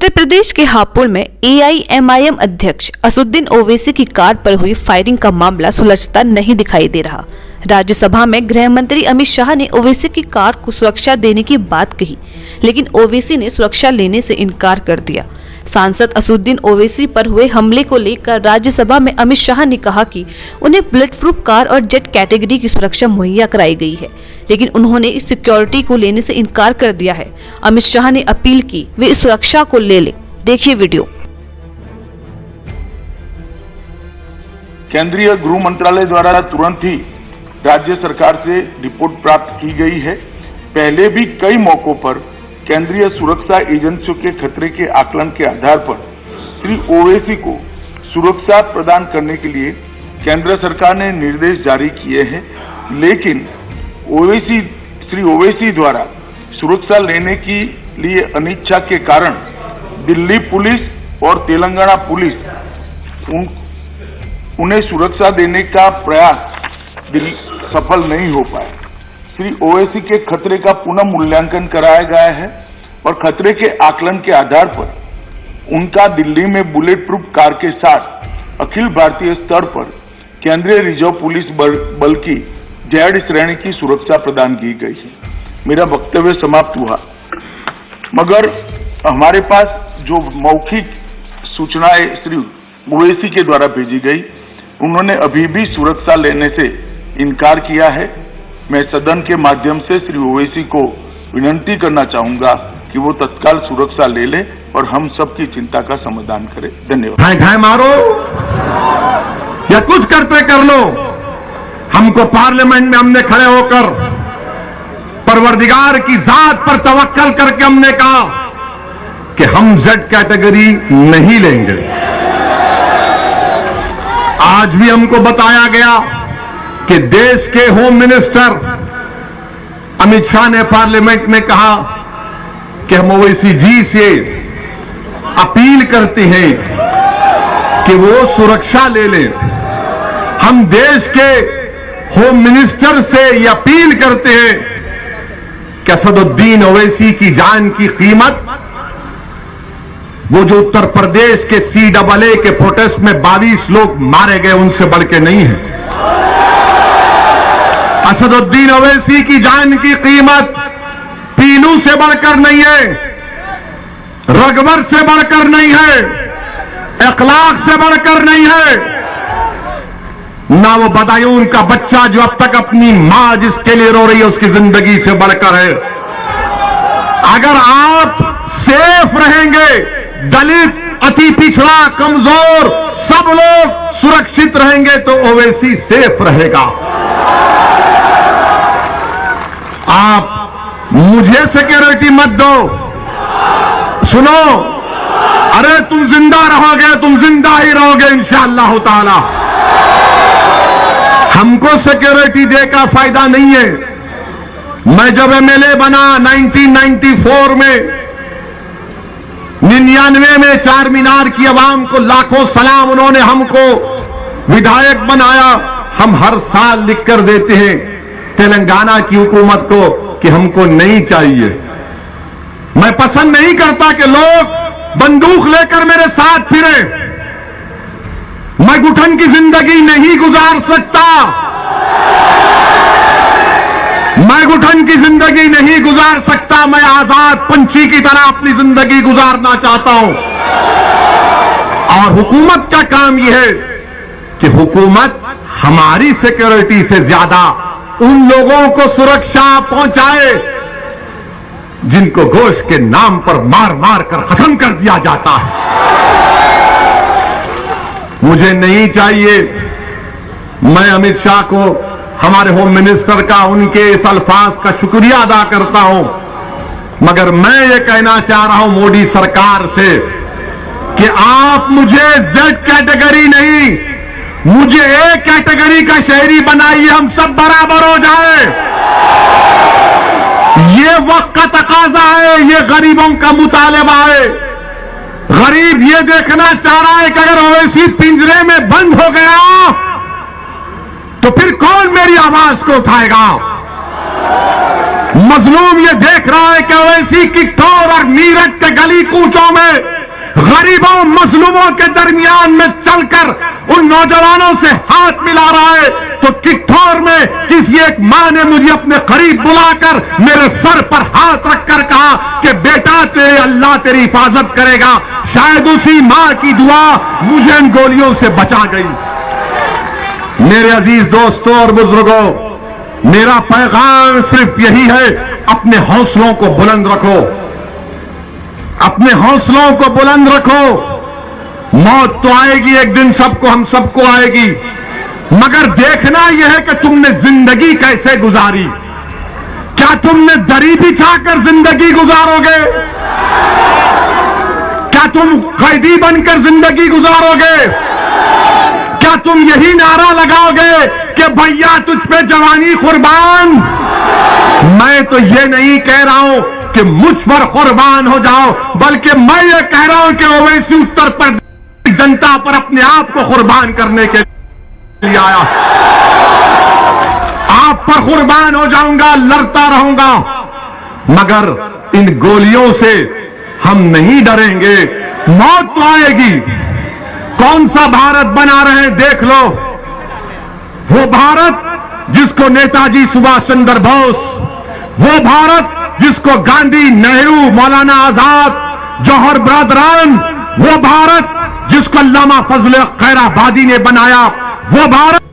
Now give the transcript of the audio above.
उत्तर प्रदेश के हापुड़ में एआईएमआईएम अध्यक्ष असदुद्दीन ओवैसी की कार पर हुई फायरिंग का मामला सुलझता नहीं दिखाई दे रहा। राज्यसभा में गृह मंत्री अमित शाह ने ओवैसी की कार को सुरक्षा देने की बात कही, लेकिन ओवैसी ने सुरक्षा लेने से इनकार कर दिया। सांसद असदुद्दीन ओवैसी पर हुए हमले को लेकर राज्यसभा में अमित शाह ने कहा कि उन्हें बुलेट प्रूफ कार और जेट कैटेगरी की सुरक्षा मुहैया कराई गई है, लेकिन उन्होंने इस सिक्योरिटी को लेने से इनकार कर दिया है। अमित शाह ने अपील की वे इस सुरक्षा को ले लें। देखिए वीडियो। केंद्रीय गृह मंत्रालय द्वारा तुरंत ही राज्य सरकार से रिपोर्ट प्राप्त की गई है। पहले भी कई मौकों पर केंद्रीय सुरक्षा एजेंसियों के खतरे के आकलन के आधार पर श्री ओवैसी को सुरक्षा प्रदान करने के लिए केंद्र सरकार ने निर्देश जारी किए हैं, लेकिन श्री ओवैसी द्वारा सुरक्षा लेने के लिए अनिच्छा के कारण दिल्ली पुलिस और तेलंगाना पुलिस उन्हें सुरक्षा देने का प्रयास सफल नहीं हो पाया। श्री ओवैसी के खतरे का पुनः मूल्यांकन कराया गया है और खतरे के आकलन के आधार पर उनका दिल्ली में बुलेट प्रूफ कार के साथ अखिल भारतीय स्तर पर केंद्रीय रिजर्व पुलिस बल की जेड श्रेणी की सुरक्षा प्रदान की गई है। मेरा वक्तव्य समाप्त हुआ, मगर हमारे पास जो मौखिक सूचनाएं श्री ओवैसी के द्वारा भेजी गई, उन्होंने अभी भी सुरक्षा लेने से इनकार किया है। मैं सदन के माध्यम से श्री ओवैसी को विनती करना चाहूंगा कि वो तत्काल सुरक्षा ले ले और हम सबकी चिंता का समाधान करें। धन्यवाद। ढाई मारो या कुछ करते कर लो, हमको पार्लियामेंट में हमने खड़े होकर परवरदिगार की जात पर तवक्कल करके हमने कहा कि हम जेड कैटेगरी नहीं लेंगे। आज भी हमको बताया गया कि देश के होम मिनिस्टर अमित शाह ने पार्लियामेंट में कहा कि हम ओवैसी जी से अपील करते हैं कि वो सुरक्षा ले लें। हम देश के होम मिनिस्टर से ये अपील करते हैं कि असदुद्दीन ओवैसी की जान की कीमत वो जो उत्तर प्रदेश के CAA के प्रोटेस्ट में 22 लोग मारे गए उनसे बढ़ के नहीं है। असदुद्दीन ओवैसी की जान की कीमत पीलू से बढ़कर नहीं है, रगबर से बढ़कर नहीं है, अखलाक से बढ़कर नहीं है, ना वो बदायूं का बच्चा जो अब तक अपनी मां जिसके लिए रो रही है उसकी जिंदगी से बढ़कर है। अगर आप सेफ रहेंगे, दलित, अति पिछड़ा, कमजोर सब लोग सुरक्षित रहेंगे तो ओवैसी सेफ रहेगा। आप मुझे सिक्योरिटी मत दो। सुनो, अरे तुम जिंदा रहोगे, तुम जिंदा ही रहोगे इंशाअल्लाह ताला। हमको सिक्योरिटी दे का फायदा नहीं है। मैं जब MLA बना 1994 में 99 में चार मीनार की आवाम को लाखों सलाम, उन्होंने हमको विधायक बनाया। हम हर साल लिख कर देते हैं तेलंगाना की हुकूमत को कि हमको नहीं चाहिए। मैं पसंद नहीं करता कि लोग बंदूक लेकर मेरे साथ फिरे। मैं घुटन की जिंदगी नहीं गुजार सकता। मैं घुटन की जिंदगी नहीं गुजार सकता। मैं आजाद पंछी की तरह अपनी जिंदगी गुजारना चाहता हूं। और हुकूमत का काम यह है कि हुकूमत हमारी सिक्योरिटी से ज्यादा उन लोगों को सुरक्षा पहुंचाए जिनको गोश्त के नाम पर मार मार कर खत्म कर दिया जाता है। मुझे नहीं चाहिए। मैं अमित शाह को, हमारे होम मिनिस्टर का, उनके इस अल्फाज का शुक्रिया अदा करता हूं, मगर मैं ये कहना चाह रहा हूं मोदी सरकार से कि आप मुझे जेड कैटेगरी नहीं, मुझे ए कैटेगरी का शहरी बनाइए, हम सब बराबर हो जाए। ये वक्त का तकाजा है, ये गरीबों का मुतालबा है। गरीब ये देखना चाह रहा है कि अगर ओवैसी पिंजरे में बंद हो गया तो फिर कौन मेरी आवाज को उठाएगा। मजलूम ये देख रहा है कि ओवैसी किठौर और मीरठ के गली कूचों में गरीबों मजलूमों के दरमियान में चलकर उन नौजवानों से हाथ मिला रहा है, तो किठौर में किसी एक मां ने मुझे अपने करीब बुलाकर मेरे सर पर हाथ रखकर कहा कि बेटा तेरे अल्लाह तेरी हिफाजत करेगा। शायद उसी मां की दुआ मुझे इन गोलियों से बचा गई। मेरे अजीज दोस्तों और बुजुर्गों, मेरा पैगाम सिर्फ यही है, अपने हौसलों को बुलंद रखो, अपने हौसलों को बुलंद रखो। मौत तो आएगी एक दिन, सबको, हम सबको आएगी, मगर देखना यह है कि तुमने जिंदगी कैसे गुजारी। क्या तुमने दरी बिछाकर जिंदगी गुजारोगे? क्या तुम कैदी बनकर जिंदगी गुजारोगे? क्या तुम यही नारा लगाओगे कि भैया तुझ पे जवानी कुर्बान? मैं तो ये नहीं कह रहा हूं कि मुझ पर कुर्बान हो जाओ, बल्कि मैं ये कह रहा हूं कि ओवैसी उत्तर प्रदेश जनता पर अपने आप को कुर्बान करने के लिए आया। आप पर कुर्बान हो जाऊंगा, लड़ता रहूंगा, मगर इन गोलियों से हम नहीं डरेंगे। मौत तो आएगी। कौन सा भारत बना रहे हैं देख लो, वो भारत जिसको नेताजी सुभाष चंद्र बोस, वो भारत जिसको गांधी, नेहरू, मौलाना आजाद, जौहर बरदरान, वो भारत जिसको अल्लामा फजल खैराबादी ने बनाया, वो भारत